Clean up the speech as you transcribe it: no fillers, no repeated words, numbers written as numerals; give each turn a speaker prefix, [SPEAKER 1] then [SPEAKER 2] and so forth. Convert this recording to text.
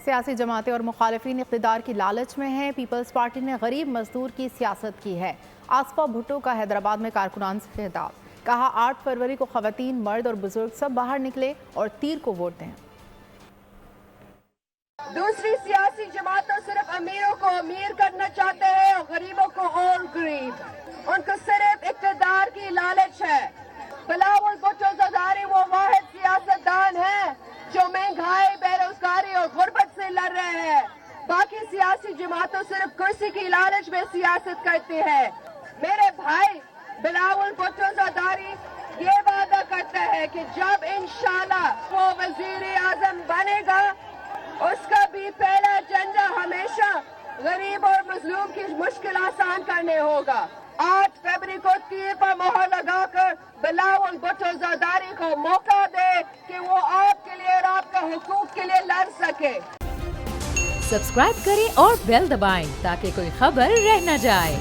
[SPEAKER 1] سیاسی جماعتیں اور مخالفین اقتدار کی لالچ میں ہیں۔ پیپلز پارٹی نے غریب مزدور کی سیاست کی ہے۔ آصفہ بھٹو کا حیدرآباد میں کارکنان سے خطاب، کہا 8 فروری کو خواتین، مرد اور بزرگ سب باہر نکلے اور تیر کو ووٹ دیں۔
[SPEAKER 2] دوسری سیاسی جماعتیں صرف امیروں کو امیر کرنا چاہتے ہیں اور غریبوں کو اور غریب، ان کو صرف اقتدار کی لالچ ہے۔ بلاول بھٹو زرداری وہ واحد سیاستدان ہے جو مہنگائی، بے روزگاری اور غربت سے لڑ رہے ہیں۔ باقی سیاسی جماعتیں صرف کرسی کی لالچ میں سیاست کرتی ہیں۔ میرے بھائی بلاول بھٹو زرداری یہ وعدہ کرتا ہے کہ جب انشاءاللہ وہ وزیر اعظم بنے گا، اس کا بھی پہلا ایجنڈا ہمیشہ غریب اور مظلوم کی مشکل آسان کرنے ہوگا۔ 8 فروری کو تیر پر مہر لگا کر بلاول بھٹو زرداری کو موقع دے کہ وہ آپ کے لیے اور آپ کے حقوق کے لیے لڑ سکے۔
[SPEAKER 3] سبسکرائب کریں اور بیل دبائیں تاکہ کوئی خبر رہ نہ جائے۔